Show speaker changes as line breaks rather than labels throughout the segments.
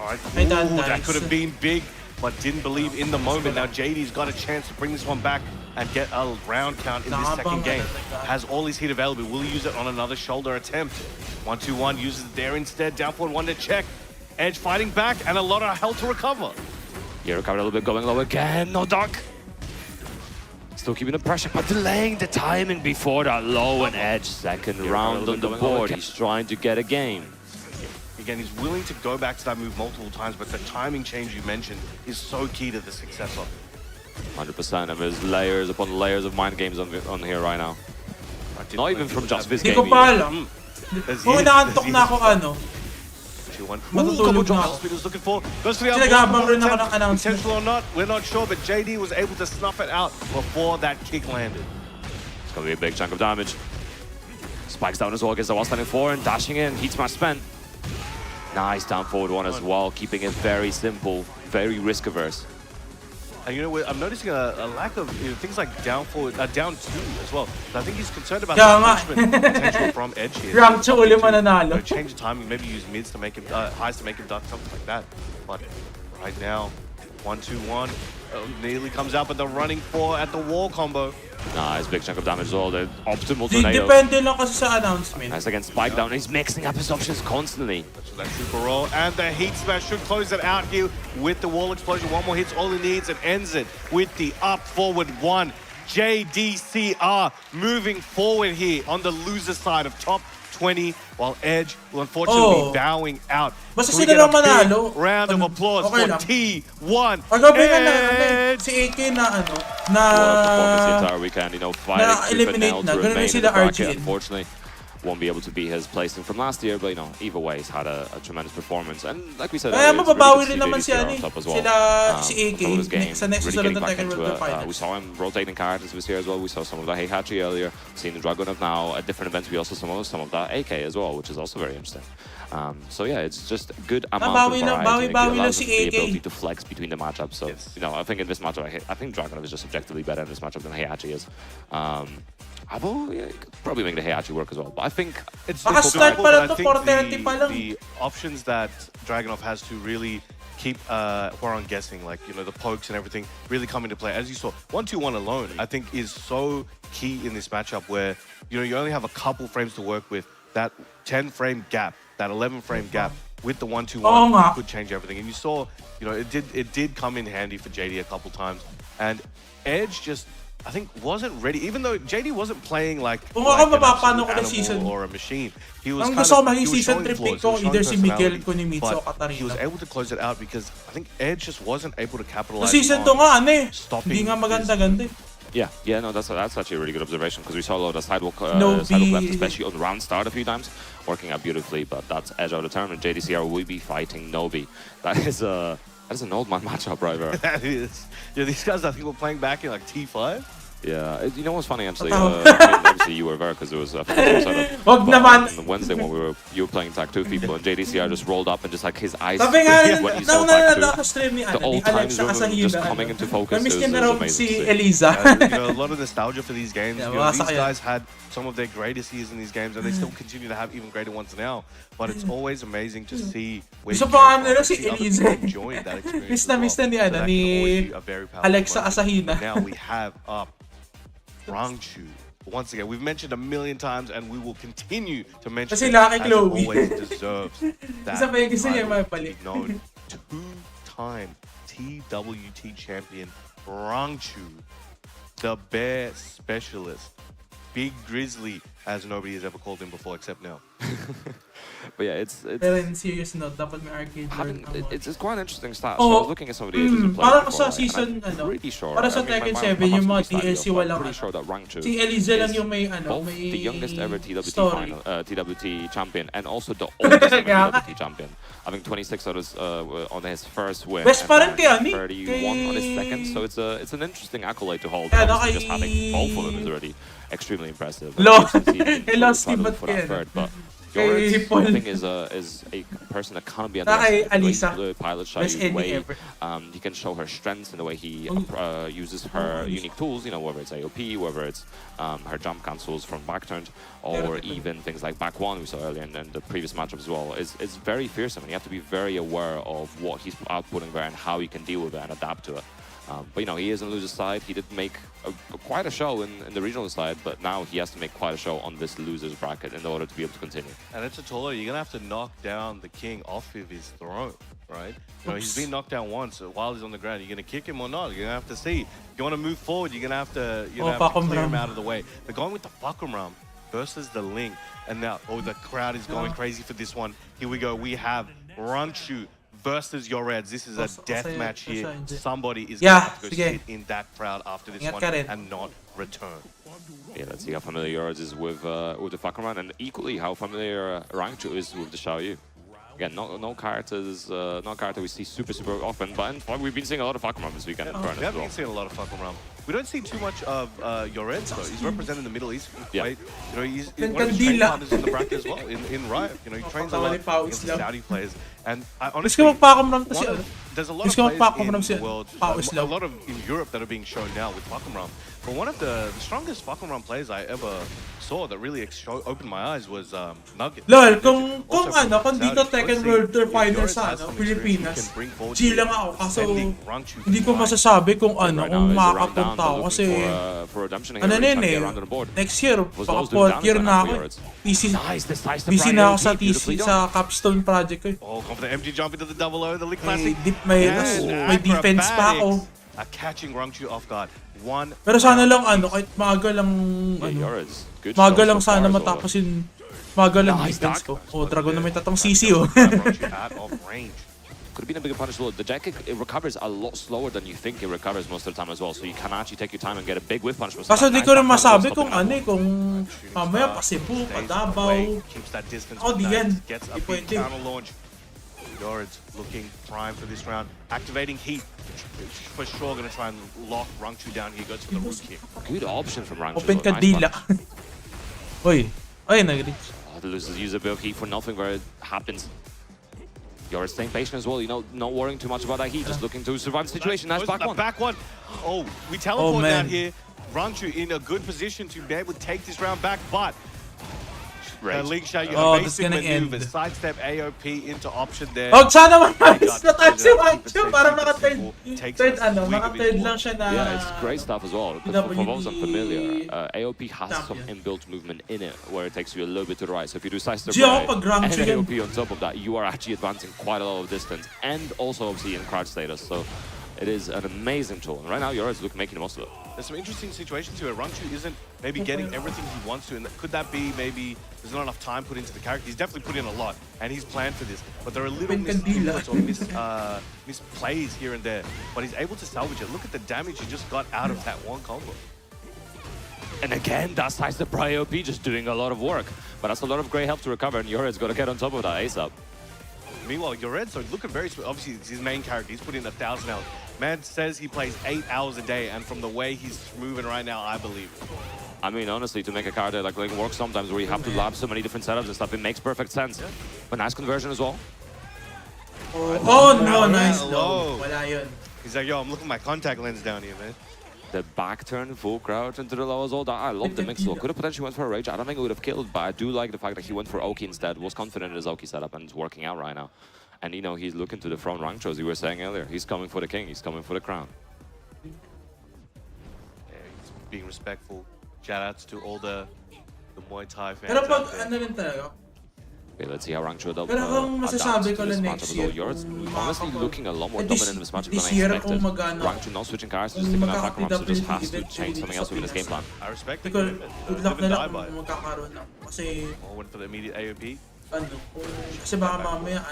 Alright, that could have been big, but didn't believe in the moment. Now JD's got a chance to bring this one back and get a round count in this second game. Has all his heat available. Will he use it on another shoulder attempt? 1-2-1 uses it there instead. Down forward, one to check. Edge fighting back and a lot of health to recover.
Yeah, recover a little bit, going low again. No duck. Still keeping the pressure, but delaying the timing before that low and Edge. Second round on the board. He's trying to get a game.
Again, he's willing to go back to that move multiple times, but the timing change you mentioned is so key to the success of it.
100%, and there's layers upon layers of mind games on here right now. Not even from just this
Hindi
game.
ko pa alam. Kung inaantok na ako ano. Matutulog na ako.
Looking for. Goes for the
Sinagabang rin ako ng announcement.
Intentional or not, we're not sure, but JD was able to snuff it out before that kick landed.
It's gonna be a big chunk of damage. Spikes down as well, gets the wall standing 4 and dashing in. Heat smash spent. Nice down forward one as well, keeping it very simple, very risk averse.
And you know, I'm noticing a lack of things like down forward, down 2 as well. So I think he's concerned about the punishment potential from Edge here.
Rank 2 uli mananalo.
Change the timing, maybe use mids to make him, highs to make him duck, something like that. But right now, 1-2-1, nearly comes out, but the running 4 at the wall combo.
Nice, big chunk of damage as well. The optimal tornado.
Depende lang kasi sa announcement.
Nice against Spike down. He's mixing up his options constantly.
That's that super roll. And the heat smash should close it out here with the wall explosion. One more hit's all he needs and ends it with the up forward 1. JDCR moving forward here on the loser side of top 20, while Edge will unfortunately be bowing out.
Basta sila lang manalo.
Round of applause for T1
Agabi na si AK na ano, na
performance the entire weekend, you know, fighting tooth and nail to remain in the bracket. Unfortunately, won't be able to beat his placing from last year, but you know, either way, he's had a tremendous performance. And like we said,
kaya mababawi rin
really
naman si ano, sila si AK sa next susunod na Tekken World Cup Finals.
We saw him rotating characters this year as well. We saw some of the Heihachi earlier, seeing the Dragunov now. At different events, we also saw some of the AK as well, which is also very interesting. So yeah, it's just a good amount of variety. It allows the ability to flex between the matchups. So you know, I think in this matchup, I think Dragunov is just objectively better in this matchup than Heihachi is. Abo, yeah, could probably make the Heihachi work as well. But I think
it's
difficult, but I think
the options that Dragunov has to really keep Huaron guessing, like, you know, the pokes and everything really come into play. As you saw, 1-2-1 alone, I think, is so key in this matchup where, you know, you only have a couple frames to work with. That 10-frame gap, that 11-frame gap with the 1-2-1 could change everything. And you saw, you know, it did come in handy for JD a couple times. And Edge just, I think, wasn't ready, even though JD wasn't playing like an animal or a machine. He was kind of, he was showing flaws, but he was able to close it out because I think Edge just wasn't able to capitalize on stopping
Yeah, no, that's actually a really good observation because we saw a lot of sidewalk left, especially on round start a few times, working out beautifully. But that's Edge out of turn, and JDCR will be fighting Nobi. That is an old man matchup right there.
That is. Yeah, these guys I think were playing back in like T5.
Yeah, you know what's funny actually? Obviously you were there because there was I think on Wednesday when you were playing Tag 2 people and JDCR just rolled up and just like his eyes when he saw Tag 2, the old time zone just coming into focus. It was amazing.
You know, a lot of nostalgia for these games. You know, these guys had some of their greatest years in these games and they still continue to have even greater ones now. But it's always amazing to see where you enjoying that experience.
Miss na ni Alexa Asahina.
Now we have up Rangchu. Once again, we've mentioned a million times and we will continue to mention it as it always deserves that title. Known two-time TWT champion Rangchu, the bear specialist. Big Grizzly, as nobody has ever called him before except now.
But yeah, it's
Pero in serious note, dapat may arcade
it's quite an interesting stat. So I was looking at some of the ages of players
parang
before,
sa season,
pretty sure.
Para sa Tekken 7, yung mga DLC walang
pretty sure that Rangchu
si Eliza lang yung may
both
may
the youngest ever TWT
story.
final, TWT champion and also the oldest ever TWT champion. I think 26 others on his first win.
Best parang kay
31 on his second. So it's an interesting accolade to hold. Just having both of them is already extremely impressive.
He lost him, but
Yoretz,
Paul.
I think, is a person that can't be underestimated.
Alisa.
The pilot shy,
Best
the
ending
way
ever.
he can show her strengths in the way he uses her unique tools, you know, whether it's AOP, whether it's her jump cancels from back turns, or even things like back one we saw earlier in the previous matchup as well. It's very fearsome, and you have to be very aware of what he's outputting there and how you can deal with it and adapt to it. But you know, he is on loser's side. He did make quite a show in the regional side, but now he has to make quite a show on this loser's bracket in order to be able to continue.
And it's a taller. You're gonna have to knock down the king off of his throne, right? You know, he's been knocked down once while he's on the ground. You're gonna kick him or not? You're gonna have to see. If you want to move forward, you're gonna have to clear him out of the way. They're going with the Fuckum Ram versus the Ling, and now the crowd is going crazy for this one. Here we go. We have Ranchu versus Yoretz. This is a death match here. Somebody is going to have to go sit in that crowd after this one and not return.
Yeah, let's see how familiar Yoretz is with the Fakuman, and equally how familiar Rangchu is with the Xiaoyu. Again, no characters, not character we see super often, but we've been seeing a lot of Fakuman this weekend.
We haven't been seeing a lot of Fuckum Ram. We don't see too much of Yoretz though. He's representing the Middle East.
Yeah.
You know, he's one of his training partners in the bracket as well, in Riot. You know, he trains a lot against the Saudi players. And honestly, there's a lot of players in the world, a lot of in Europe that are being shown now with Fuckum Ram. But one of the strongest Fuckum Ram players I ever saw that really opened my eyes was Nugget.
Lol, kung dito Tekken World Tour Finals sa Pilipinas, G lang ako kaso hindi ko masasabi kung kung makakapunta ako kasi next year, baka 4th year na ako. Busy na ako sa TC, sa Capstone project ko.
Oh, confident MG jump into the double O, the League Classic.
May defense pa ako.
Catching Rangchu off guard.
Pero sana lang kahit maaga lang maaga lang sana matapos yung maaga lang defense ko. Dragon na may tatang CC
Could have been a bigger punish as well. The jack kick, it recovers a lot slower than you think it recovers most of the time as well. So you can actually take your time and get a big whiff punish.
Kaso di ko rin masabi kung kung mamaya pa Cebu, pa Davao. Di yan. Di pwede.
Yoretz looking prime for this round. Activating heat. For sure going to try and lock Rangchu down here. Goes for the root kick.
Good option from Rangchu.
Open ka dila. Oy, nag-reach.
The losers use a bit of heat for nothing where it happens. Yoretz staying patient as well, you know, not worrying too much about that heat, just looking to survive the situation. Nice back one.
Back one. Oh, we teleport down here. Rangchu in a good position to be able to take this round back, but Link Sha, you have basic maneuver, sidestep AOP into option there.
Sana maayos na tayo si Rangchu. Parang naka-third lang siya na...
Yeah, it's great stuff as well. For those unfamiliar, AOP has some inbuilt movement in it where it takes you a little bit to the right. So if you do sidestep right and AOP on top of that, you are actually advancing quite a lot of distance and also obviously in crouch status. So it is an amazing tool. And right now, Yoretz making the most of it.
There's some interesting situations here. Rangchu isn't maybe getting everything he wants to. And could that be maybe there's not enough time put into the character? He's definitely put in a lot. And he's planned for this. But there are little miscues or misplays here and there. But he's able to salvage it. Look at the damage he just got out of that one combo.
And again, that's the AOP just doing a lot of work. But that's a lot of great help to recover. And Yoretz got to get on top of that ASAP.
Meanwhile, Yoretz looking very sweet. Obviously, it's his main character. He's put in 1,000 hours. Man says he plays 8 hours a day, and from the way he's moving right now, I believe it.
I mean, honestly, to make a character like work sometimes where you have to lab so many different setups and stuff, it makes perfect sense. But nice conversion as well.
Oh no, nice low. Wala yun.
He's like, yo, I'm looking at my contact lens down here, man.
The back turn, full crouch into the low as well. I love the mix. Could have potentially went for a rage. I don't think it would have killed, but I do like the fact that he went for Oki instead. Was confident in his Oki setup, and it's working out right now. And you know, he's looking to the front Rangchu, as you were saying earlier. He's coming for the king. He's coming for the crown.
Yeah, he's being respectful. Shoutouts to all the Muay Thai fans.
Pero pag rin talaga.
Okay, let's see how Rangchu adapts
masasabi ko
this
na
matchup
next
as well.
year,
Yoretz honestly looking a lot more dominant in this matchup than I
this year
expected.
kung magano,
Rangchu not switching cars, just sticking out back so just has to change something else within his game plan.
I respect it.
Good luck na lang kung magkakaroon na. Kasi
went for the immediate AOP.
Kasi baka mamaya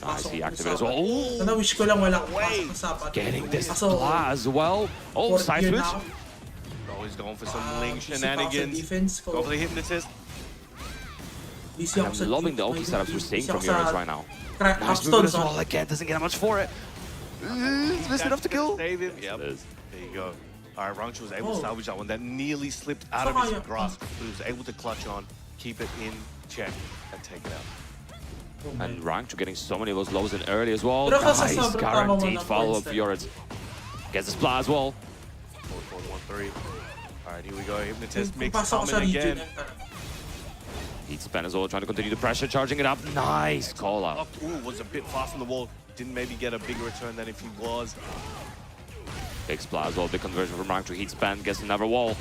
Nice, he activated as well. Oh,
sana wish ko lang wala pasok sa sapat.
getting this flash as well. Oh, side switch.
Oh, he's going for some Ling shenanigans. Go for the hypnotist.
I'm loving the Oki setups we're seeing from Yoretz right now. Nice movement as well. Again, doesn't get much for it. It's missed enough to kill.
Save him. Yep. There you go. All right, Rangchu was able to salvage that one. That nearly slipped out of his grasp, but he was able to clutch on, keep it in check, and take it out.
And Rangchu getting so many of those lows in early as well.
Pero kasi
Nice,
sobrang tama mo
guaranteed
ng
follow-up
points
for Yoritz. Gets the splat as well.
4-4-1-3. Alright, here we go. Hypnotist mix
Pasok ko sa
coming
region.
again.
Heat Span as well, trying to continue the pressure, charging it up. Nice call out.
Ooh, was a bit fast on the wall. Didn't maybe get a bigger return than if he was.
Big splat as well, big conversion from Rangchu. Heat Span gets another wall.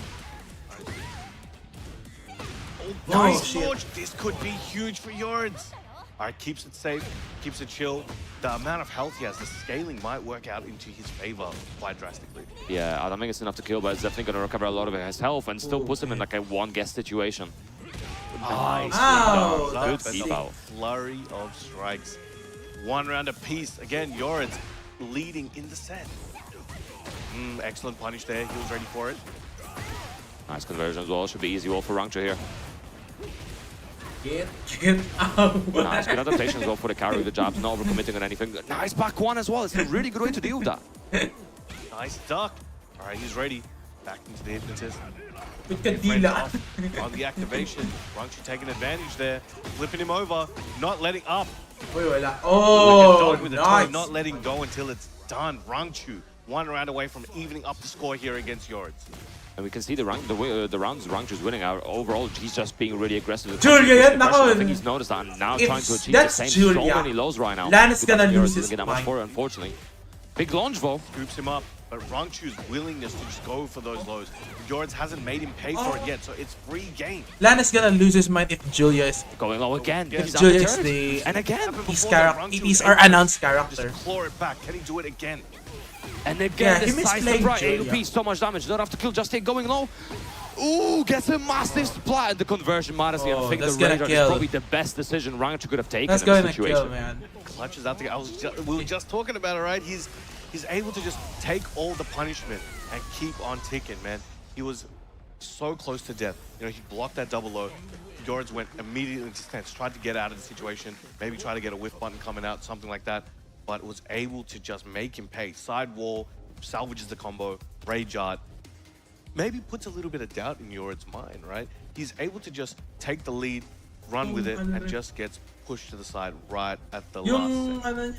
Oh, nice launch. This could be huge for Yoritz. Alright, keeps it safe, keeps it chill. The amount of health he has, the scaling might work out into his favor quite drastically.
Yeah, I don't think it's enough to kill, but it's definitely going to recover a lot of his health and still puts him in like a one-guess situation.
Nice.
Wow,
Good
that's
keep out.
Flurry of strikes. One round apiece. Again, Yoritz leading in the set. Excellent punish there. He was ready for it.
Nice conversion as well. Should be easy wall for Rangchu here.
Get out.
Nice, good adaptation as well for the carry with the jabs, not overcommitting on anything. Nice back one as well. It's a really good way to deal with that.
Nice duck. All right, he's ready. Back into the hypnotist.
With
Friends
Kadila.
off on the activation. Rangchu taking advantage there. Flipping him over. Not letting up.
Uy, wala.
Like a
Oh,
dog with a toy,
nice.
not letting go until it's done. Rangchu, one round away from evening up the score here against Yoritz.
And we can see the rounds Rangchu's winning out. Overall, he's just being really aggressive.
Julia,
I
nako.
think he's noticed that and now trying to achieve the
That's
same.
Julia.
So many lows right now.
Lan is
Because
gonna
Yoritz
lose
doesn't
his
get that much
mind.
for it, unfortunately. Big launch though.
Scoops him up, but Rangchu's willingness to just go for those lows. Yoritz hasn't made him pay for it yet, so it's free game.
Lan is gonna lose his mind if Julia is.
Going low again.
If
He's
Julia
up
is
the
the.
and again.
His
Before that,
character.
Rangchu
It
was
is our
able to
announced
Just
character.
claw it back. Can he do it again?
And again,
Yeah, he
this size
misplayed
right.
Julia.
AOP, so much damage. Not have to kill, just take going low. Ooh, gets a massive splat at the conversion, honestly. I
Oh,
think the
that's gonna
Radar is
kill.
probably the best decision Rangchu could have taken
That's
in this
gonna
situation.
kill, man.
Clutches out the. We were just talking about it, right? He's able to just take all the punishment and keep on ticking, man. He was so close to death. You know, he blocked that double low. Yoritz went immediately to stance, tried to get out of the situation, maybe try to get a whiff button coming out, something like that, but was able to just make him pay. Side wall, salvages the combo, rage art. Maybe puts a little bit of doubt in Yoritz's mind, right? He's able to just take the lead, run with it, and just gets pushed to the side right at the last
Yung
second.
ano,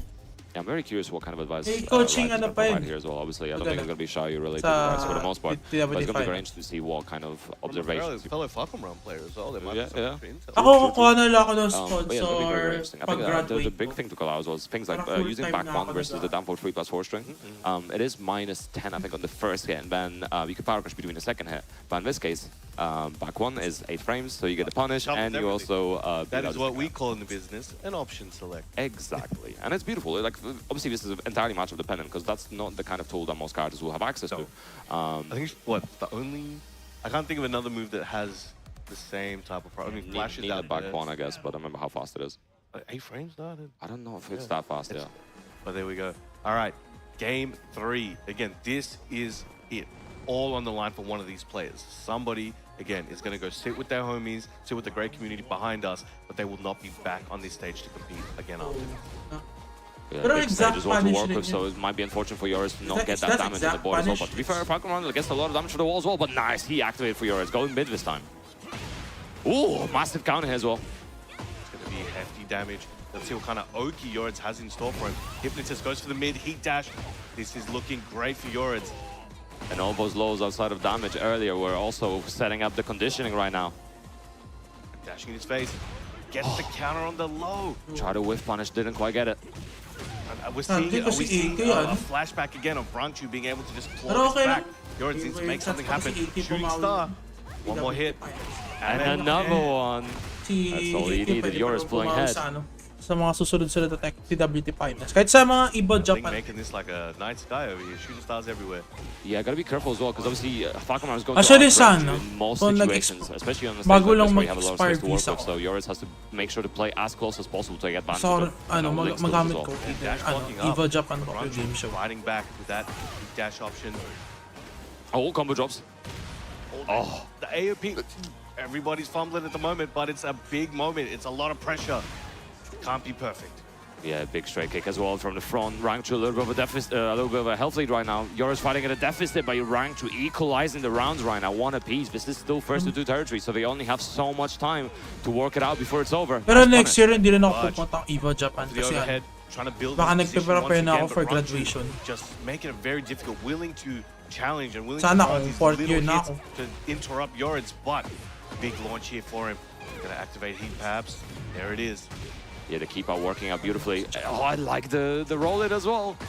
Yeah, I'm very curious what kind of advice
Hey, coaching
Ryan's
ano
gonna
pa
provide
yun?
here as well. Obviously, I don't
Maganda.
think it's going to be Xiaoyu related
Sa
advice for the most part.
TWT
But it's going to be very
Finals.
interesting to see what kind of
Fellow,
observations.
fellow Falcon Run players as well. There might
Yeah,
be some
yeah.
extra intel.
Ako kukuha na lang ako ng
But yeah, that'll be very, very
sponsor
interesting. I think the
pag-graduate
big
ko.
thing to call out was things like
Parang
using
full-time
back
na
one
ako
versus the
nag-
down for 3+4 string. It is -10, I think, on the first hit, and then you can power crush between the second hit. But in this case, back one is 8 frames, so you get the punish,
Doubles
and you
everything.
also
That
beat out
is
the
what
second
we
hit.
call in the business an option select.
Exactly, and it's beautiful. Like, obviously, this is entirely matchup dependent because that's not the kind of tool that most characters will have access to.
I think what the only I can't think of another move that has the same type of problem. I mean, flashes
Need a
out
back
there.
one, I guess, but I remember how fast it is.
8 frames? No, I don't-
I don't know if it's that fast. Yeah.
But there we go. All right, game 3. Again, this is it. All on the line for one of these players. Somebody, again, is going to go sit with their homies, sit with the great community behind us, but they will not be back on this stage to compete again after.
Yeah,
Pero
big
exact
stage as well to
punish
work
rin
with,
yun.
so it might be unfortunate for Yoritz to not get
That's
that damage on the
exact
board as well.
punish.
But to be fair, Falcon Round gets a lot of damage to the wall as well, but nice, he activated for Yoritz, going mid this time. Ooh, massive counter here as well.
It's going to be hefty damage. Let's see what kind of Oki Yoritz has in store for him. Hypnotist goes for the mid, heat dash. This is looking great for Yoritz.
And all those lows outside of damage earlier were also setting up the conditioning right now.
Dashing in his face. Gets the counter on the low.
Try to whiff punish, didn't quite get it.
And we're seeing,
Hindi
are we
kasi
seeing
80 yan.
a flashback again of Rangchu being able to just
Pero
claw
okay
this back.
lang.
Yoritz needs to make something happen.
Kasi 80
Shooting
pumawi.
star. One more hit.
And
then-
another one.
Si
That's all you
80
needed.
pwede
Yours
pa
pulling
pumawi
head.
sa ano, sa mga susunod-sunod na TWT Finals. Kahit sa mga iba
I think
Japan.
making this like a night sky over here. Shooting stars everywhere.
Yeah, gotta be careful as well, because obviously Falcon Round is going
Actually,
to outrange
sana,
you in most
kung
situations, especially on the stage
bago
like
lang
this where you have a lot of space to work
mag-expire
with. So Yoritz has to make sure to play as close as possible to get advantage
So,
of
ano,
Link skills as
magamit
well.
ko.
Dash
Ano,
blocking up.
Eva Japan ko yung game
Rangchu
show.
fighting back with that dash option.
Oh, combo drops.
Oh, the AOP. Everybody's fumbling at the moment, but it's a big moment. It's a lot of pressure. Can't be perfect.
Yeah, big straight kick as well from the front. Rangchu a little bit of a deficit, a little bit of a health lead right now. Yoris fighting at a deficit, but Rangchu equalizing the rounds right now, one apiece. This is still first to two territory, so they only have so much time to work it out before it's over.
Pero next year, hindi rin ako pupunta ang EVO Japan kasi
trying to build
baka nagpe-prepare na ako for graduation.
Just making it very difficult, willing to challenge and willing
Sana
to
kung fourth year na ako.
to interrupt Yoris, but big launch here for him. Gonna activate heat paps. There it is.
Yeah, the keep out working out beautifully. Oh, I like the roll it as well.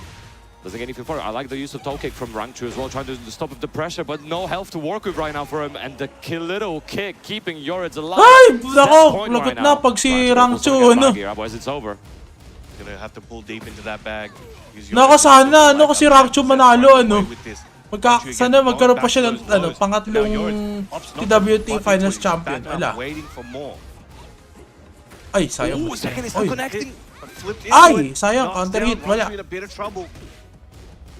Doesn't get anything for it. I like the use of toe kick from Rangchu as well, trying to stop the pressure, but no health to work with right now for him. And the little kick keeping Yoris alive.
Ay! Nako! Lagot na pag si Rangchu, ano?
Otherwise it's over.
Gonna have to pull deep into that bag.
Nako sana, ano kasi Rangchu manalo, ano? Sana magkaroon pa siya ng pangatlong TWT Finals champion. Wala. Ay, sayang.
Ooh, second is not connecting.
Ay, sayang. Counter hit. Wala.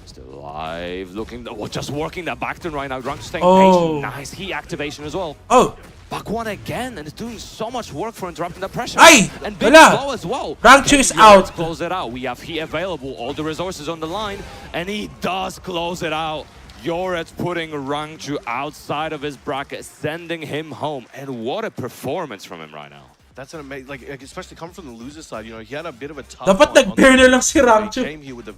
Still alive. Looking. Oh, just working that back turn right now. Rangchu staying patient. Nice heat activation as well.
Oh.
Back one again, and it's doing so much work for interrupting the pressure.
Ay!
And big
Wala.
blow as well.
Rangchu is out.
Close it out. We have heat available, all the resources on the line, and he does close it out. Yoris putting Rangchu outside of his bracket, sending him home. And what a performance from him right now.
That's an amazing, like especially coming from the loser side. You know, he had a bit of a tough.
Dapat nag-bear na lang si Rangchu.
He came here with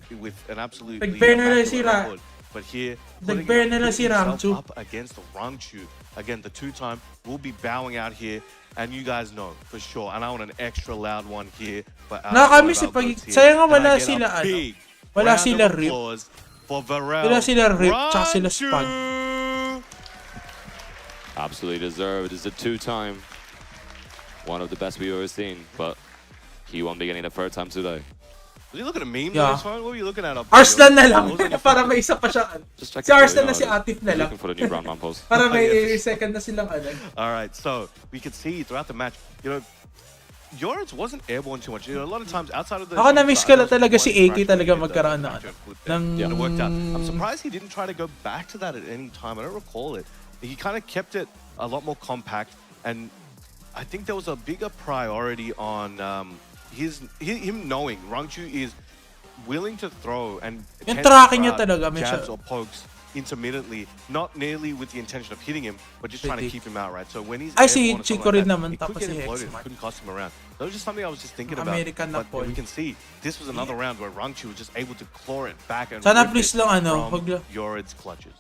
an absolute.
Nag-bear na lang si Rangchu.
But here,
nag-bear na lang si Rangchu.
Up against the Rangchu. Again, the two-time will be bowing out here, and you guys know for sure. And I want an extra loud one here.
Nakakamiss pag sayang nga wala sila ano. Wala sila Rip. Wala sila Rip, tsaka sila Spag.
Absolutely deserved. It's a two-time. One of the best we've ever seen, but he won't be getting the third time today.
Was he looking at me? Yeah. What were you looking at?
Arslan na lang. Para may isa pa siya. Si Arslan na si Atif na lang.
Looking for the new round man post.
Para may second na silang ano.
Alright, so we could see throughout the match, you know, Yoris wasn't airborne too much. You know, a lot of times outside of the...
Ako na-miss ko talaga si AK talaga magkaroon na
it worked out. I'm surprised he didn't try to go back to that at any time. I don't recall it. He kind of kept it a lot more compact, and I think there was a bigger priority on him knowing Rangchu is willing to throw and jabs or pokes intermittently, not nearly with the intention of hitting him, but just trying to keep him out, right? So when he's airborne,
Chico rin naman,
it could get imploded, it couldn't cost him around. That was just something I was just thinking about. But we can see this was another round where Rangchu was just able to claw it back and
rip it
from Yorid's clutches.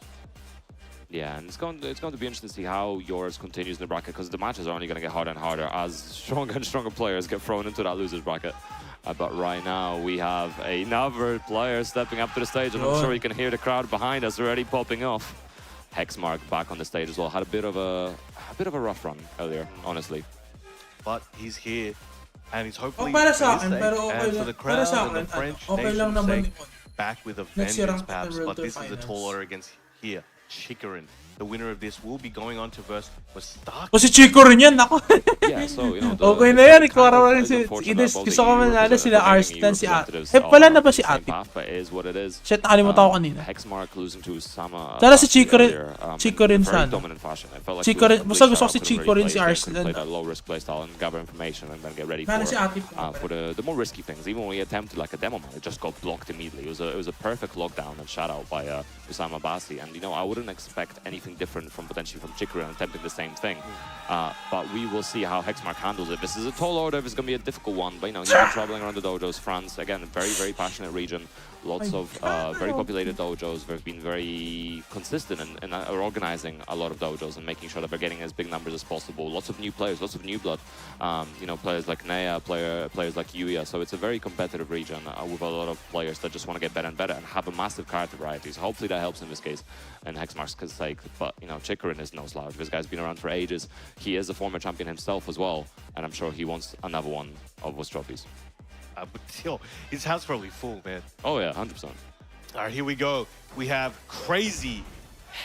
Yeah, and it's going to be interesting to see how Yoris continues in the bracket, because the matches are only going to get harder and harder as stronger and stronger players get thrown into that losers bracket. But right now we have another player stepping up to the stage, and I'm sure you can hear the crowd behind us already popping off. Hexmark back on the stage as well. Had a bit of a rough run earlier, honestly.
But he's here, and he's hopefully
para sa akin, pero
and for the crowd and the French nation sake, back with a vengeance perhaps. But this is a tall order against here. Chikarin, the winner of this, will be going on to verse Mustaki.
O si Chico rin yan, ako.
Yeah, so, you know,
okay na yan, ikaw rin si gusto ko manalo sila Arslan, si Atif. Wala na ba si Atif? Shit, nakalimutan ko kanina.
Hexmark losing to Sama.
Sana si Chico rin, Chico rin sana. Chico rin, basta gusto ko si Chico rin si Arslan.
Play that low risk playstyle and gather information and then get ready for the more risky things. Even when we attempted like a demo man, it just got blocked immediately. It was a perfect lockdown and shout out by Usama Basi, and you know, I wouldn't expect anything different from potentially from Chikarin attempting the same thing. But we will see how Hexmark handles it. This is a tall order, it's going to be a difficult one, but you know, he's been traveling around the dojos. France, again, a very, very passionate region. Lots of very populated dojos. They've been very consistent in organizing a lot of dojos and making sure that they're getting as big numbers as possible. Lots of new players, lots of new blood. You know, players like Nea, players like Yuya. So it's a very competitive region with a lot of players that just want to get better and better and have a massive character variety. So hopefully that helps in this case and Hexmark's sake. But you know, Chikarin is no slouch. This guy's been around for ages. He is a former champion himself as well, and I'm sure he wants another one of those trophies.
But yo, his house probably full, man.
Oh yeah, 100%.
All right, here we go. We have crazy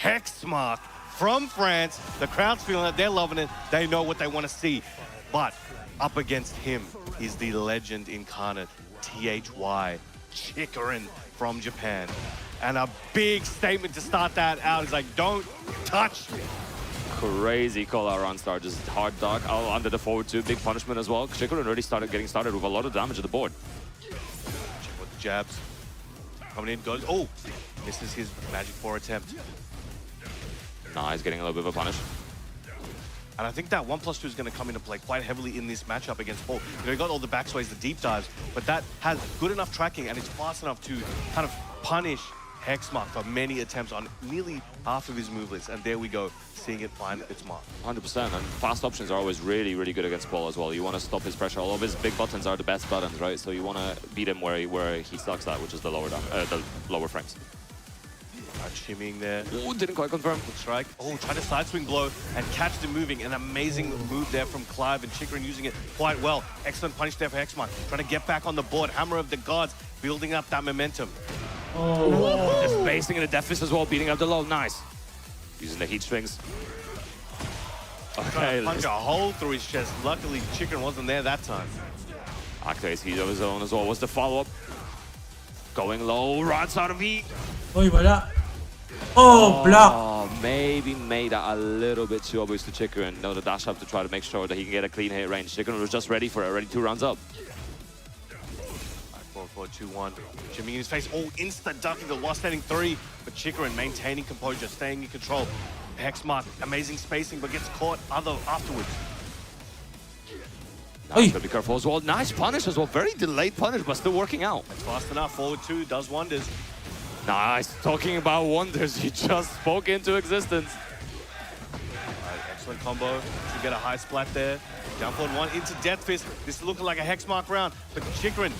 Hexmark from France. The crowd's feeling it. They're loving it. They know what they want to see. But up against him is the legend incarnate, THY Chikarin from Japan. And a big statement to start that out is like, don't touch me.
Crazy call out on start, just hard dog under the forward two, big punishment as well. Chikarin already getting started with a lot of damage at the board.
jabs. Coming in, goes, oh, misses his Magic 4 attempt.
Nah, he's getting a little bit of a punish.
And I think that 1+2 is going to come into play quite heavily in this matchup against Paul. You know, he got all the backsways, the deep dives, but that has good enough tracking and it's fast enough to kind of punish Hexmark for many attempts on nearly half of his movelets. And there we go, seeing it find its mark.
100%, and fast options are always really, really good against Paul as well. You want to stop his pressure. All of his big buttons are the best buttons, right? So you want to beat him where he sucks at, which is the lower frames.
Shimmying there.
Oh, didn't quite confirm.
Good strike. Oh, trying to side swing blow and catch the moving. An amazing move there from Clive, and Chikrin using it quite well. Excellent punish there for Hexmark. Trying to get back on the board. Hammer of the Gods, building up that momentum.
Oh, just spacing in the death fist as well, beating up the low. Nice. Using the heat strings.
Trying to punch a hole through his chest. Luckily, Chikrin wasn't there that time.
Activates heat of his own as well. What's the follow-up? Going low, rods out of heat.
Oy, wala. Oh, block.
Oh, maybe made that a little bit too obvious to Chikrin. No, the dash up to try to make sure that he can get a clean hit range. Chikrin was just ready for it, already 2 rounds up.
4-4-2-1. Jimmy in his face. Oh, insta ducking the lost standing 3. But Chikrin maintaining composure, staying in control. Hexmark, amazing spacing, but gets caught afterwards.
Nice, gotta be careful as well. Nice punish as well. Very delayed punish, but still working out.
It's fast enough. Forward 2 does wonders.
Nice. Talking about wonders, he just spoke into existence.
Right, excellent combo to get a high splat there. Down forward 1 into Death Fist. This is looking like a Hexmark round, but Chikrin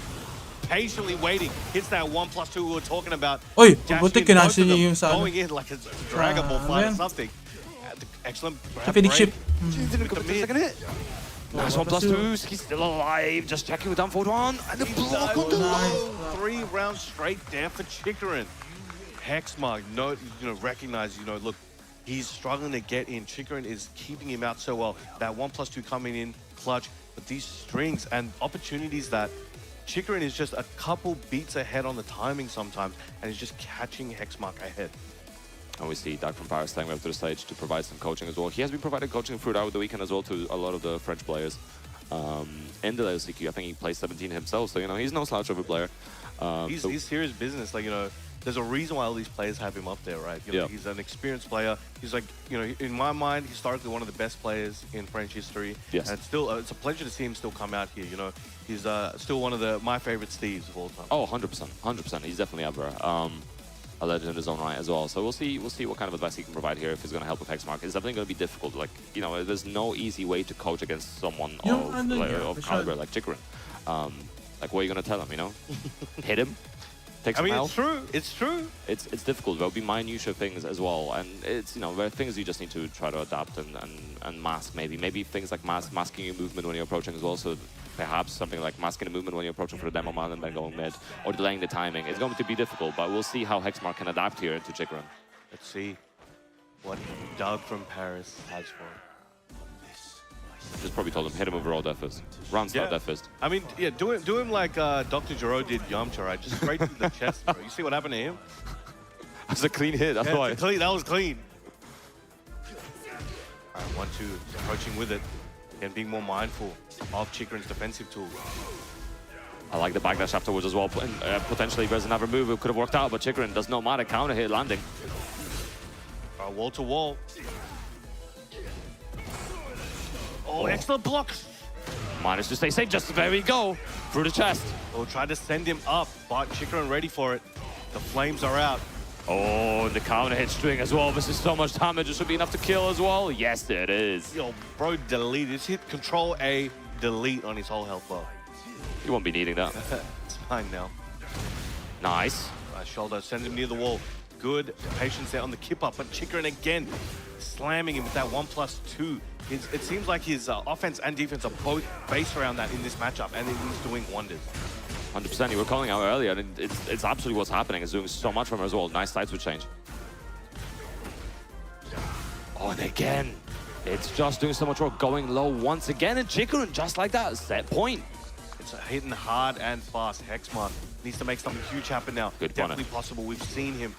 patiently waiting. Hits that 1+2 we were talking about.
Oy,
Dashing
buti
in both
kinansin
of them,
niya yung sa
going in like a Dragon Ball fight or something. Excellent grab
Phoenix
break.
ship.
Didn't go for the second hit. Nice 1+2. He's still alive. Just checking with down forward 1. And the block on the low.
3 rounds straight there for Chikrin. Hexmark, recognize, look, he's struggling to get in. Chikrin is keeping him out so well. That 1+2 coming in clutch, but these strings and opportunities that Chikrin is just a couple beats ahead on the timing sometimes, and he's just catching Hexmark ahead.
And we see Doug from Paris staying up to the stage to provide some coaching as well. He has been providing coaching throughout the weekend as well to a lot of the French players. In the LCQ, I think he plays 17 himself, so he's no slouch of a player.
He's serious business. Like, there's a reason why all these players have him up there, right? He's an experienced player. He's like, in my mind, historically one of the best players in French history.
Yes.
And still, it's a pleasure to see him still come out here. He's still one of my favorite Steves of all time.
Oh, 100%, 100%. He's definitely ever a legend in his own right as well. So we'll see what kind of advice he can provide here if he's going to help with Hexmark. It's definitely going to be difficult. Like, there's no easy way to coach against someone of caliber like Chikrin. Like, what are you going to tell him? Hit him.
I mean, it's true. It's true.
It's difficult. There'll be minutiae things as well, and it's there are things you just need to try to adapt and mask. Maybe things like masking your movement when you're approaching as well. So perhaps something like masking the movement when you're approaching for the demo man and then going mid, or delaying the timing. It's going to be difficult, but we'll see how Hexmark can adapt here to Chikrin.
Let's see what Doug from Paris has for him.
Just probably told him hit him over all Death Fist. Round start Death Fist.
I mean, yeah, do him like Dr. Giro did Yamcha, right? Just straight to the chest, bro. You see what happened to him?
That's a clean hit, that's why.
That was clean. All right, 1-2, approaching with it. And being more mindful of Chikrin's defensive tools.
I like the backdash afterwards as well. Potentially there's another move it could have worked out, but Chikrin does not matter. Counter hit landing.
Wall to wall. Oh, excellent block.
Managed to stay safe, just there we go. Through the chest.
Oh, tried to send him up, but Chikrin ready for it. The flames are out.
Oh, the counter hit string as well. This is so much damage. It should be enough to kill as well. Yes, it is.
Yo, bro, delete. Just hit Control A, delete on his whole health bar.
You won't be needing that.
It's fine now.
Nice.
Shoulder, send him near the wall. Good patience there on the kip up, but Chikrin again slamming him with that 1+2. It seems like his offense and defense are both based around that in this matchup, and he's doing wonders.
100%. You were calling out earlier, and it's absolutely what's happening. It's doing so much from him as well. Nice side switch change. Oh, and again, it's just doing so much work, going low once again, and Chikrin just like that, set point.
It's hitting hard and fast. Hexmark needs to make something huge happen now.
Good
Definitely possible. We've seen him,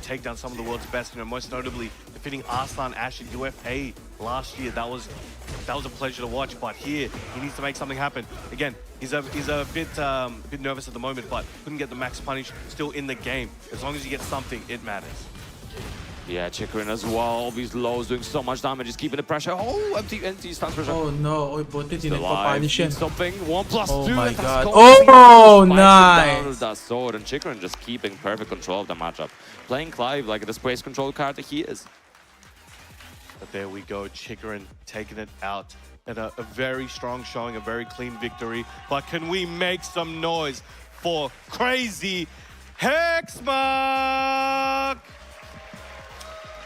take down some of the world's best. Most notably defeating Arslan Ash at UFA last year. That was a pleasure to watch. But here, he needs to make something happen. Again, he's a bit nervous at the moment, but couldn't get the max punish. Still in the game. As long as he gets something, it matters.
Yeah, Chikrin as well. These lows doing so much damage. He's keeping the pressure. Oh, empty stance pressure.
Oh no, oy buti, di
Alive.
nagpa-punish yan.
Something 1+2.
Oh my
That's
god.
Scott.
Oh,
Spikes him down
nice.
with that sword, and Chikrin just keeping perfect control of the matchup. Playing Clive like the space control card that he is.
But there we go, Chikrin taking it out. And a very strong showing, a very clean victory. But can we make some noise for Crazy Hexmark?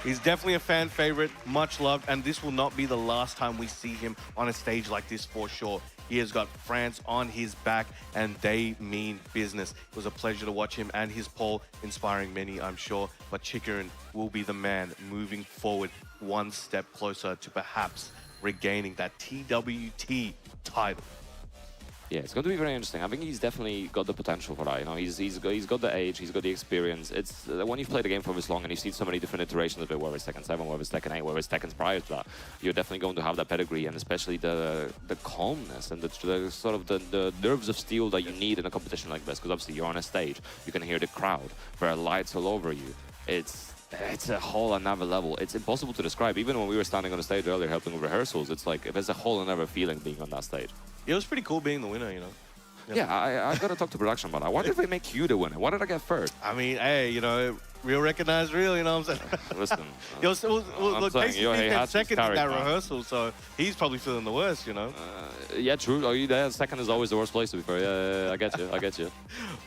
He's definitely a fan favorite, much loved, and this will not be the last time we see him on a stage like this for sure. He has got France on his back, and they mean business. It was a pleasure to watch him and his poll, inspiring many, I'm sure. But Chikrin will be the man moving forward, one step closer to perhaps regaining that TWT title.
Yeah, it's going to be very interesting. I think he's definitely got the potential for that. He's got the age, he's got the experience. It's when you've played the game for this long and you've seen so many different iterations of it, whether it's Tekken 7, whether it's Tekken 8, whether it's Tekken prior to that, you're definitely going to have that pedigree, and especially the calmness and the sort of the nerves of steel that you need in a competition like this. Because obviously you're on a stage, you can hear the crowd, there are lights all over you. It's a whole another level. It's impossible to describe. Even when we were standing on the stage earlier helping with rehearsals, it's like there's a whole another feeling being on that stage.
It was pretty cool being the winner,
Yeah, I gotta talk to production about that. Why did they make you the winner? Why did I get third?
I mean, hey, real recognize real, you know what I'm saying?
Listen,
Look, Casey came second in that
man.
rehearsal, so he's probably feeling the worst,
Yeah, true. Are you there? Second is always the worst place to be fair. Yeah, I get you.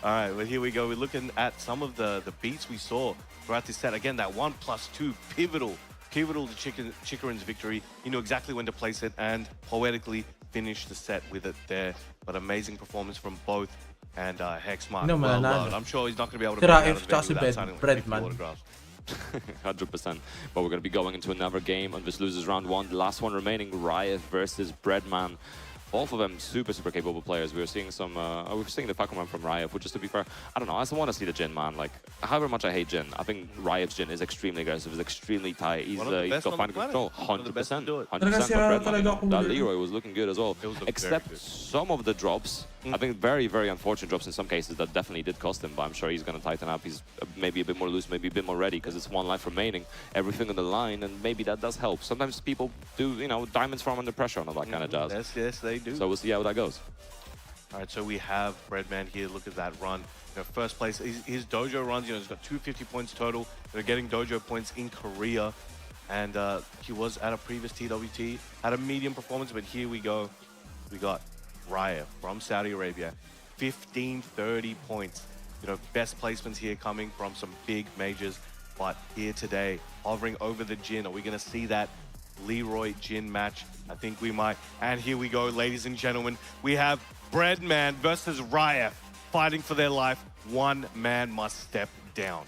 All right, well, here we go. We're looking at some of the beats we saw throughout this set. Again, that 1+2 pivotal to Chikrin's victory. He knew exactly when to place it and poetically finish the set with it there. But amazing performance from both. And Hexmark, well loved. I'm sure he's not going to be able to break out of the venue without signing autographs.
100%. But we're going to be going into another game on this losers round 1. The last one remaining, Riot versus Breadman. Both of them super capable players. We were seeing some, we were seeing the Pacman from Riot, which is, to be fair, I don't know, I just want to see the Jin, man. Like, however much I hate Jin, I think Riot's Jin is extremely aggressive, is extremely tight. He's got fine control, 100%. 100%. That Leroy was looking good as well. Except some of the drops, I think very unfortunate drops in some cases that definitely did cost him, but I'm sure he's going to tighten up. He's maybe a bit more loose, maybe a bit more ready, because it's one life remaining, everything on the line, and maybe that does help. Sometimes people do, diamonds from under pressure and all that kind of jazz.
Yes, they do.
So we'll see how that goes.
All right, so we have Breadman here. Look at that run. First place, his dojo runs, he's got 250 points total. They're getting dojo points in Korea. And he was at a previous TWT, had a medium performance, but here we go. We got Riot from Saudi Arabia, 1530 points. Best placements here coming from some big majors. But here today, hovering over the Jin. Are we going to see that Leroy Jin match? I think we might. And here we go, ladies and gentlemen. We have Breadman versus Riot fighting for their life. One man must step down.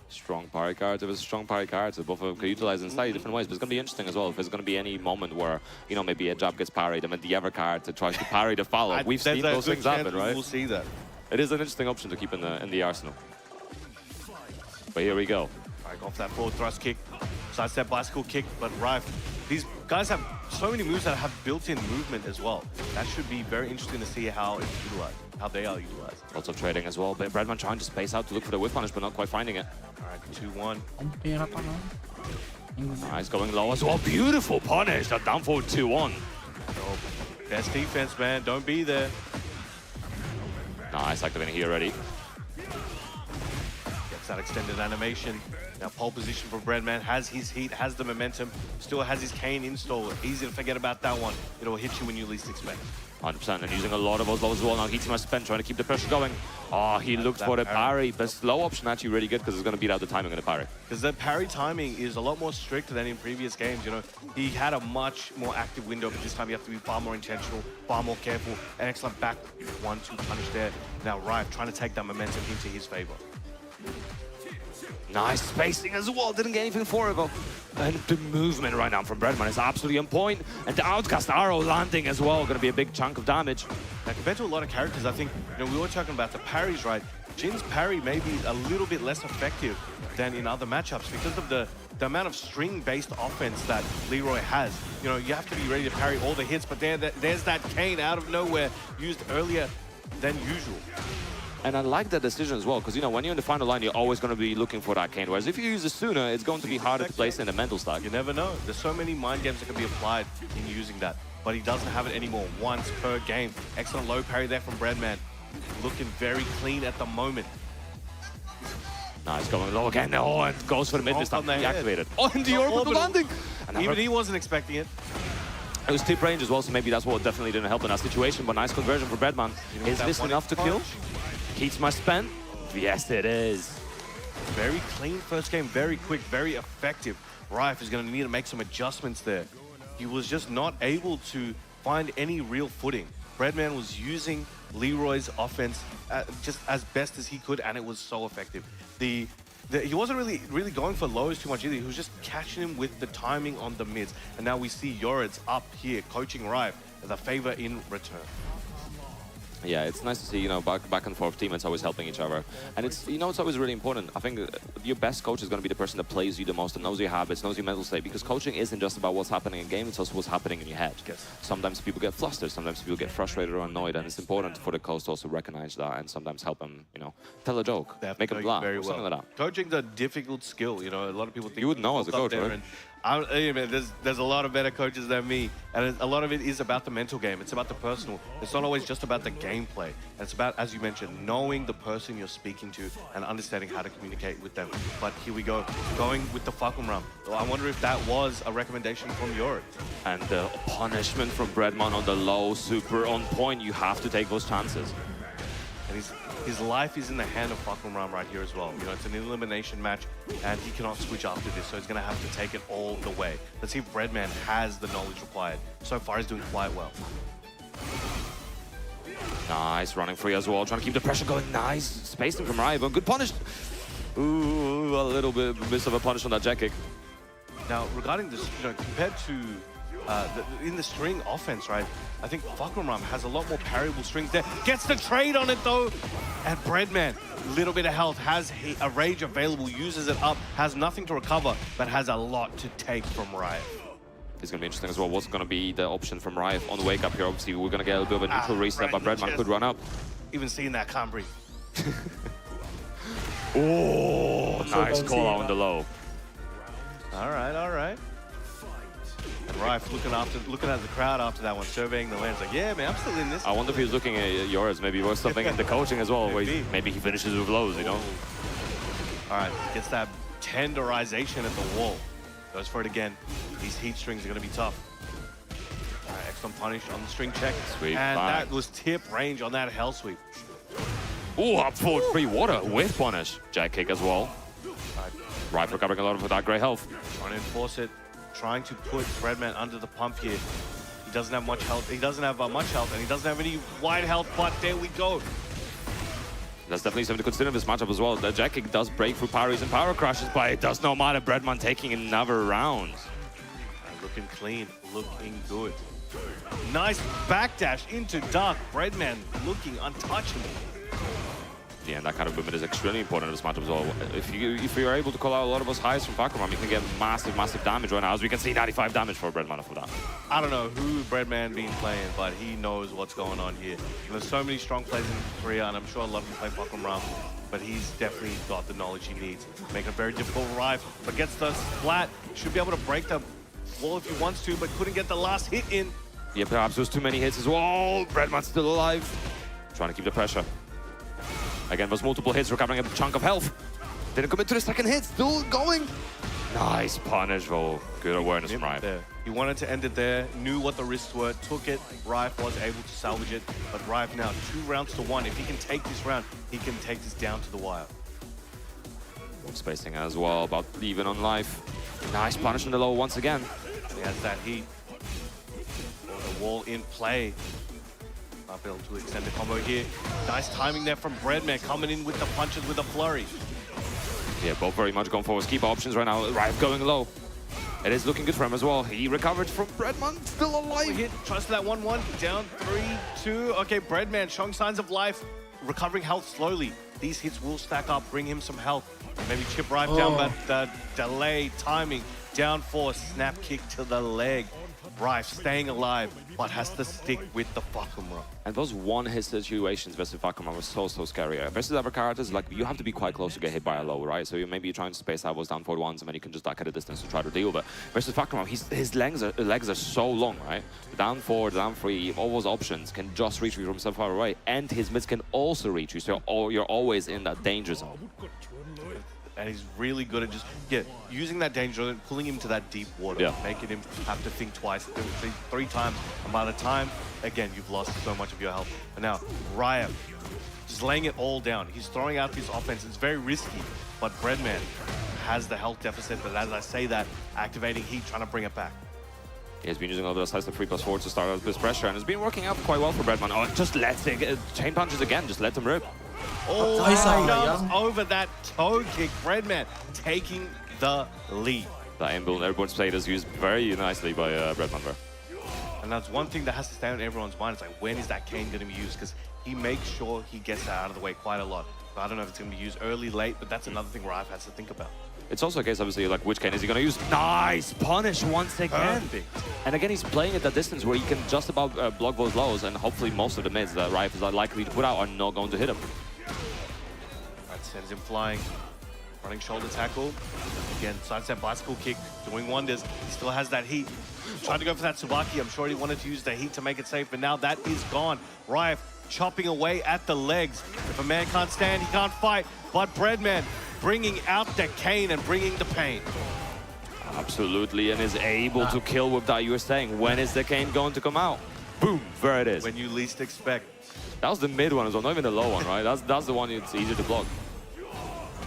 Strong parry cards. It was a strong parry cards. So both of them could utilize in slightly different ways. But it's going to be interesting as well if there's going to be any moment where, maybe a jab gets parried and then the other card to try to parry the follow. We've seen those things happen, right?
We'll see that.
It is an interesting option to keep in the arsenal. But here we go.
All right, off that forward thrust kick. Sidestep bicycle kick, but Riot. These guys have so many moves that have built-in movement as well. That should be very interesting to see how it's utilized, how they are utilized.
Lots of trading as well, but Breadman trying to space out to look for the whip punish, but not quite finding it.
All right, 2-1.
Nice, going low as well. Beautiful punish. That down forward 2-1.
Best defense, man. Don't be there.
Nice, activating here already.
Gets that extended animation. Now pole position for Breadman, has his heat, has the momentum, still has his cane installed. Easy to forget about that one. It'll hit you when you least expect.
100%, and using a lot of those lows as well. Now Heaty must spend trying to keep the pressure going. Oh, he looked for the parry. The slow option actually really good because it's going to beat out the timing of the parry.
Because the parry timing is a lot more strict than in previous games. He had a much more active window, but this time you have to be far more intentional, far more careful. An excellent back 1-2 punish there. Now Riot trying to take that momentum into his favor.
Nice spacing as well, didn't get anything for it though. And the movement right now from Breadman is absolutely on point. And the outcast arrow landing as well, gonna be a big chunk of damage.
Now compared to a lot of characters, I think, we were talking about the parries, right? Jin's parry may be a little bit less effective than in other matchups because of the amount of string-based offense that Leroy has. You know, you have to be ready to parry all the hits, but there's that cane out of nowhere used earlier than usual.
And I like that decision as well, because, you know, when you're in the final line, you're always going to be looking for that cane. Whereas if you use it sooner, it's going to be harder to place in the mental stack.
You never know. There's so many mind games that can be applied in using that. But he doesn't have it anymore. Once per game. Excellent low parry there from Breadman. Looking very clean at the moment.
Nice, going low again. Oh, and goes for the mid this time. Deactivated.
Oh, and the orbital landing!
And
even he wasn't expecting it.
It was tip range as well, so maybe that's what definitely didn't help in that situation. But nice conversion for Breadman. Is this enough to kill? Keats my spend? Yes, it is.
Very clean first game, very quick, very effective. Rife is going to need to make some adjustments there. He was just not able to find any real footing. Breadman was using Leroy's offense just as best as he could, and it was so effective. He wasn't really going for lows too much either. He was just catching him with the timing on the mids. And now we see Yoredz up here coaching Rife as a favor in return.
Yeah, it's nice to see, you know, back and forth teammates always helping each other. And it's, you know, it's always really important. I think your best coach is going to be the person that plays you the most and knows your habits, knows your mental state, because coaching isn't just about what's happening in game, it's also what's happening in your head.
Yes.
Sometimes people get flustered, sometimes people get frustrated or annoyed, and it's important for the coach to also recognize that and sometimes help them, you know, tell a joke, make them laugh, or something like that.
Coaching's a difficult skill, you know, a lot of people think...
You would know as a coach, right?
There's a lot of better coaches than me, and a lot of it is about the mental game. It's about the personal. It's not always just about the gameplay. And it's about, as you mentioned, knowing the person you're speaking to and understanding how to communicate with them. But here we go, going with the Falcon Ram. I wonder if that was a recommendation from Yoredz.
And the punishment from Breadman on the low, super on point. You have to take those chances.
And his life is in the hand of Falcon Ram right here as well. You know, it's an elimination match, and he cannot switch after this, so he's going to have to take it all the way. Let's see if Breadman has the knowledge required. So far, he's doing quite well.
Nice, running free as well, trying to keep the pressure going. Nice, spacing from Riven. Good punish. Ooh, a little bit miss of a punish on that jet kick.
Now, regarding this, you know, compared to in the string offense, right? I think Falcon Ram has a lot more parryable strings there. Gets the trade on it though. And Breadman, little bit of health, has a rage available, uses it up, has nothing to recover, but has a lot to take from Riot.
It's going to be interesting as well. What's going to be the option from Riot on the wake up here? Obviously, we're going to get a little bit of a neutral reset, but Breadman could run up.
Even seeing that, can't breathe.
Oh, nice call out on the low.
All right, all right. And Rife looking at the crowd after that one, surveying the lands, like, yeah, man, I'm still in this.
I wonder if he's looking at yours. Maybe was something in the coaching as well. Maybe he finishes with lows, you know?
All right, gets that tenderization at the wall. Goes for it again. These heat strings are going to be tough. All right, excellent punish on the string check.
Sweep,
and that was tip range on that hell sweep.
Oh, up forward free water with punish. Jack kick as well. Rife recovering a lot of that great health.
Trying to enforce it. Trying to put Breadman under the pump here. He doesn't have much health. He doesn't have much health, and he doesn't have any wide health, but there we go.
That's definitely something to consider in this matchup as well. The jack kick does break through parries and power crashes, but it does not matter. Breadman taking another round.
Looking clean, looking good. Nice backdash into Dark. Breadman looking untouchable.
Yeah, and that kind of movement is extremely important in this matchup as well. If you're able to call out a lot of those highs from Falcon Ram, you can get massive, massive damage right now. As we can see, 95 damage for Breadman off of that.
I don't know who Breadman been playing, but he knows what's going on here. And there's so many strong players in Korea, and I'm sure a lot of them play Falcon Ram, but he's definitely got the knowledge he needs. Making a very difficult Rife, but gets the splat. Should be able to break the wall if he wants to, but couldn't get the last hit in.
Yeah, perhaps there was too many hits as well. Breadman's still alive. Trying to keep the pressure. Again, was multiple hits, recovering a chunk of health. Didn't commit to the second hit, still going. Nice punish, though. Good awareness from Rife.
He wanted to end it there, knew what the risks were, took it. Rife was able to salvage it, but Rife now 2 rounds to 1. If he can take this round, he can take this down to the wire.
Spacing as well, about even on life. Nice punish on the low once again.
He has that heat. The wall in play. Not able to extend the combo here. Nice timing there from Breadman, coming in with the punches with a flurry.
Yeah, both very much going forward. Keep options right now. Rife going low. It is looking good for him as well. He recovered from Breadman, still alive.
Hit, tries for that 1-1, down 3-2. Okay, Breadman showing signs of life. recovering health slowly. These hits will stack up, bring him some health. Maybe chip right down, but the delay, timing, down four, snap kick to the leg. Rife staying alive, but has to stick with the Fakumra.
And those one-hit situations versus Fakumra were so scary. Versus other characters, like, you have to be quite close to get hit by a low, right? So maybe you're trying to space out those down forward ones, and then you can just duck at a distance to try to deal. But versus Fakumra, his legs are so long, right? Down four, down three, all those options can just reach you from so far away, and his mids can also reach you, so you're always in that danger zone.
And he's really good at just using that danger zone, pulling him to that deep water, making him have to think twice, three times. And by the time, again, you've lost so much of your health. And now, Riot, just laying it all down. He's throwing out this offense. It's very risky, but Breadman has the health deficit. But as I say that, activating heat, trying to bring it back.
He's been using all those sides of 3+4 to start out this pressure, and it's been working out quite well for Breadman. Oh, just lets it, chain punches again, just let him rip.
Oh, jumps over that toe kick. Breadman taking the lead.
That inbuilt airborne state is used very nicely by Breadman there.
And that's one thing that has to stay on everyone's mind. It's like, when is that cane going to be used? Because he makes sure he gets that out of the way quite a lot. So I don't know if it's going to be used early, late, but that's another thing Rife has to think about.
It's also a case, obviously, like, which cane is he going to use? Nice punish once again.
Perfect.
And again, he's playing at that distance where he can just about block those lows, and hopefully most of the mids that Rife is likely to put out are not going to hit him.
That sends him flying. Running shoulder tackle. Again, sidestep bicycle kick, doing wonders. He still has that heat. Tried to go for that Tsubaki. I'm sure he wanted to use the heat to make it safe, but now that is gone. Rife chopping away at the legs. If a man can't stand, he can't fight. But Breadman bringing out the cane and bringing the pain.
Absolutely, and is able to kill with that. You were saying, when is the cane going to come out? Boom, there it is.
When you least expect.
That was the mid one as well, not even the low one, right? That's the one it's easier to block.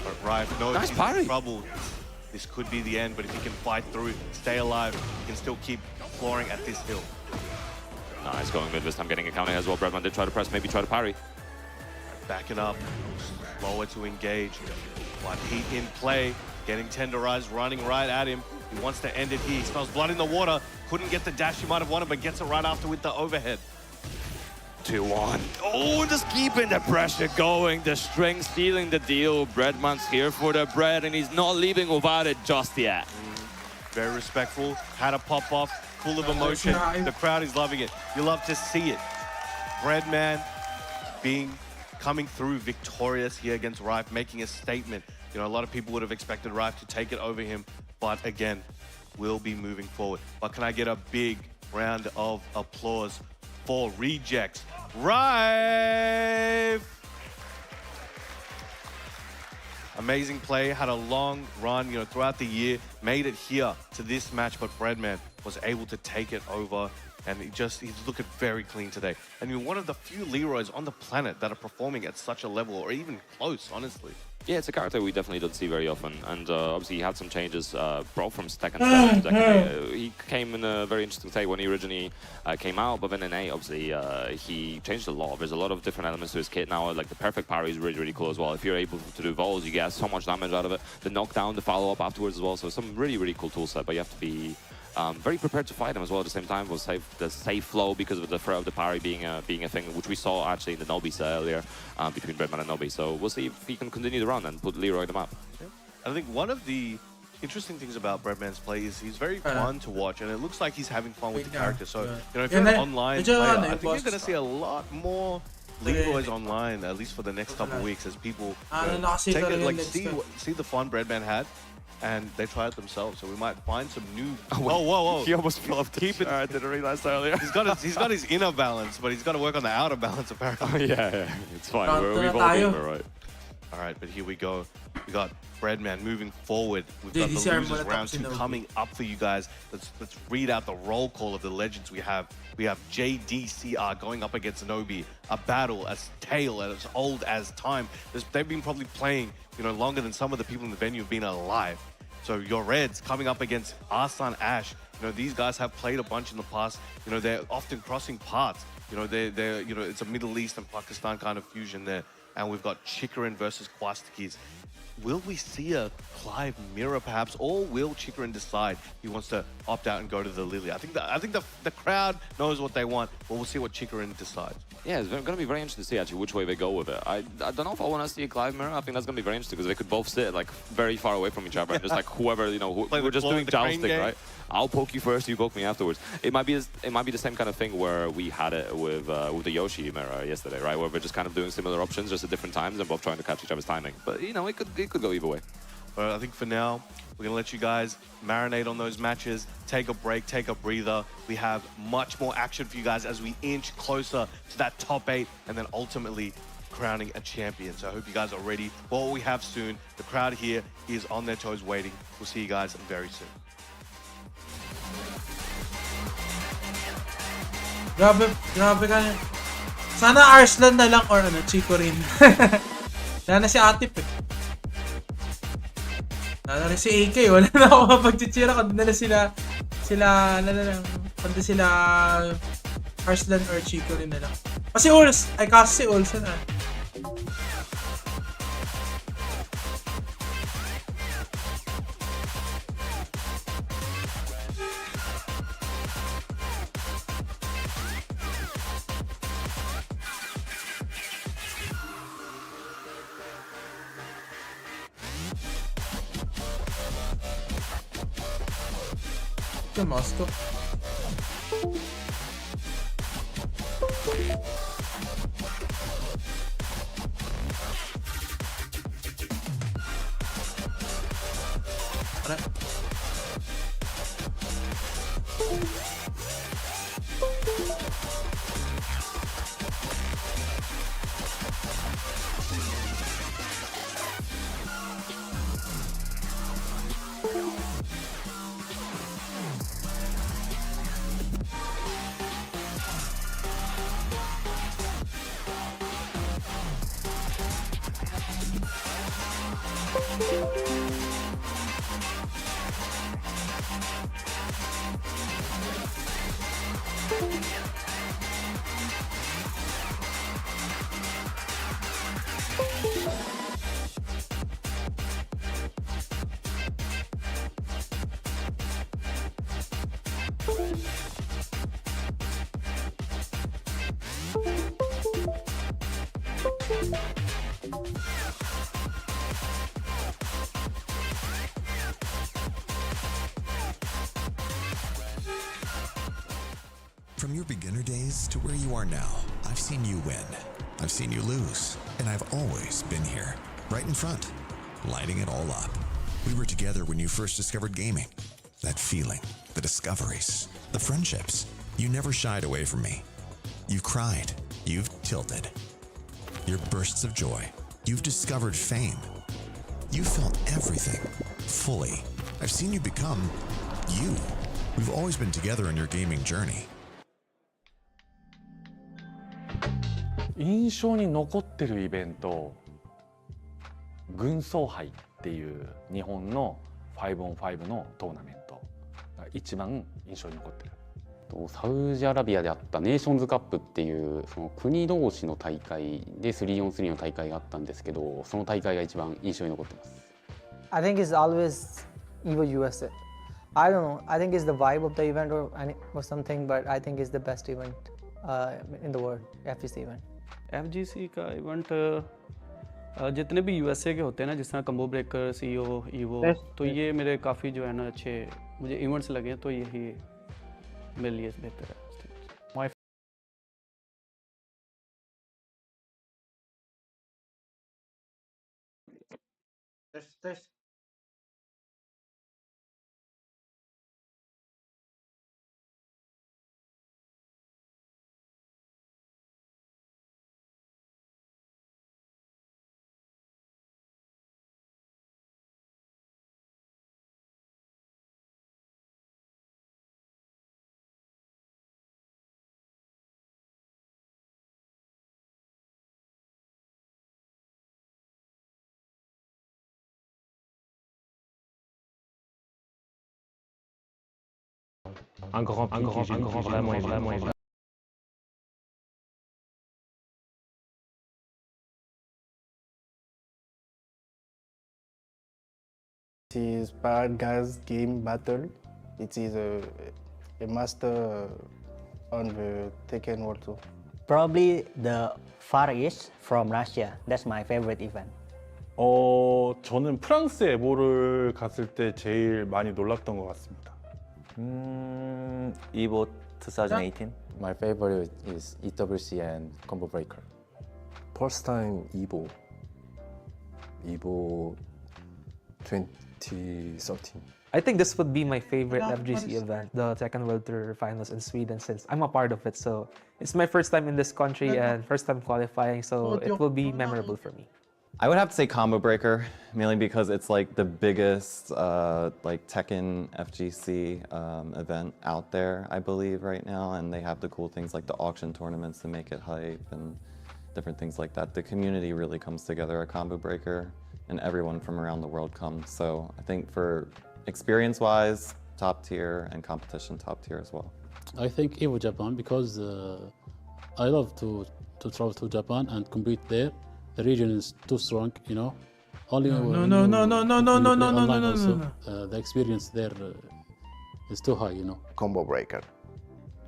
But Rife knows
nice
he's
parry.
in trouble. This could be the end, but if he can fight through, stay alive, he can still keep flooring at this hill.
Nice, going mid this time, getting a counter as well. Breadman did try to press, maybe try to parry.
Backing up, slower to engage. But heat in play, getting tenderized, running right at him. He wants to end it here. He smells blood in the water. Couldn't get the dash he might have wanted, but gets it right after with the overhead.
2-1. Oh, just keeping the pressure going. The string stealing the deal. Breadman's here for the bread, and he's not leaving without it just yet.
Very respectful. Had a pop off, full of emotion. The crowd is loving it. You love to see it. Breadman coming through victorious here against Rife, making a statement. You know, a lot of people would have expected Rife to take it over him, but again, will be moving forward. But can I get a big round of applause for Rejects? Rife! Amazing play, had a long run, you know, throughout the year, made it here to this match, but Breadman was able to take it over, and he's looking very clean today. And you're one of the few Leroys on the planet that are performing at such a level, or even close, honestly.
Yeah, it's a character we definitely don't see very often, and obviously he had some changes, brought from second to second A. He came in a very interesting state when he originally came out, but then in A, obviously, he changed a lot. There's a lot of different elements to his kit now, like the perfect parry is really, really cool as well. If you're able to do vols, you get so much damage out of it. The knockdown, the follow-up afterwards as well, so some really, really cool tool set, but you have to be very prepared to fight him as well at the same time. Was the safe flow because of the threat of the parry being a thing, which we saw actually in the Nobi set earlier between Breadman and Nobi. So we'll see if he can continue the run and put Leroy on the map.
Yeah. I think one of the interesting things about Breadman's play is he's very fun to watch, and it looks like he's having fun with the character. So, you know, if you're an online player, I think you're going to see a lot more Leroy's online, at least for the next couple of weeks, as people take it, like, see the fun Breadman had, and they try it themselves. So we might find some new. Whoa!
He almost fell off the chair. I didn't realize that earlier.
He's got his inner balance, but he's got to work on the outer balance apparently.
Yeah, it's fine. We've all been there, right?
All right, but here we go. We got Breadman moving forward. We've got the losers round 2 coming up for you guys. Let's read out the roll call of the legends we have. We have JDCR going up against Nobi, a battle as tale as old as time. They've been probably playing, you know, longer than some of the people in the venue have been alive. So your Reds coming up against Arslan Ash. You know, these guys have played a bunch in the past. You know, they're often crossing paths. You know, they're you know, it's a Middle East and Pakistan kind of fusion there. And we've got Chikarin versus Kwastikis. Will we see a Clive mirror perhaps, or will Chikarin decide he wants to opt out and go to the Lily? I think the crowd knows what they want, but we'll see what Chikarin decides.
Yeah, it's going to be very interesting to see actually which way they go with it. I don't know if I want to see a Clive mirror. I think that's going to be very interesting because they could both sit like very far away from each other and just like whoever, you know, we're just doing jousting, right? I'll poke you first, you poke me afterwards. It might be the same kind of thing where we had it with the Yoshi mirror yesterday, right? Where we're just kind of doing similar options just at different times and both trying to catch each other's timing. But you know, it could go either way.
But I think for now, we're going to let you guys marinate on those matches, take a break, take a breather. We have much more action for you guys as we inch closer to that top 8 and then ultimately crowning a champion. So I hope you guys are ready for what we have soon. The crowd here is on their toes waiting. We'll see you guys very soon.
Grabe ka na. Sana Arslan na lang or ano, Chico rin. Sana si Atip eh. Sana rin si AK, wala na ako mapagchichira kung na sila, kung sila Arslan or Chico rin na lang. Kasi Uls, ay kasi si Olsen ah. The Moscow.
From your beginner days to where you are now, I've seen you win. I've seen you lose. And I've always been here, right in front, lighting it all up. We were together when you first discovered gaming. That feeling, the discoveries, the friendships. You never shied away from me. You've cried. You've tilted. Your bursts of joy. You've discovered fame. You felt everything, fully. I've seen you become you. We've always been together in your gaming journey.
印象に残ってるイベント、軍曹杯っていう日本の 5on5 のトーナメントが一番印象に残ってる。
サウジアラビアであったネーションズカップっていうその国同士の大会で 3on3 の大会があったんですけど、その大会が一番印象に残ってます。
I think it's always EVO USA. I don't know. I think it's the vibe of the event or something, but I think it's the best event in the world, FGC event.
FGC का event जितने भी USA के होते हैं ना, जिस तरह combo breaker, CO, evo, तो ये मेरे काफ़ी जो है ना अच्छे मुझे इवेंट्स लगे, तो यही मेरे लिए बेहतर है.
Un grand vraiment.
It is Bad Guys Game Battle. It is a master on the Tekken World Tour.
Probably the Far East from Russia. That's my favorite event.
저는 프랑스 에보를 갔을 때 제일 많이 놀랐던 것 같습니다.
Evo 2018.
My favorite is EWC and Combo Breaker.
First time Evo 2013.
I think this would be my favorite FGC event, the Tekken World Tour Finals in Sweden, since I'm a part of it. So it's my first time in this country and first time qualifying, so it will be memorable for me.
I would have to say Combo Breaker, mainly because it's like the biggest like Tekken FGC event out there, I believe, right now, and they have the cool things like the auction tournaments to make it hype and different things like that. The community really comes together at Combo Breaker, and everyone from around the world comes. So I think for experience-wise, top tier, and competition top tier as well.
I think Evo Japan because I love to travel to Japan and compete there. The region is too strong, you know. Only
No.
The experience there is too high, you know.
Combo Breaker.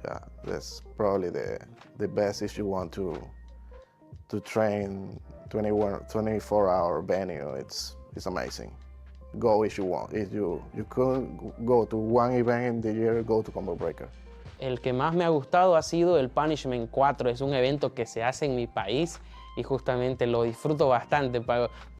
Yeah, that's probably the best if you want to train 24-hour venue. It's amazing. Go if you want. If you couldn't go to one event in the year, go to Combo Breaker.
El que más me ha gustado ha sido el Punishment 4. Es un evento que se hace en mi país y justamente lo disfruto bastante.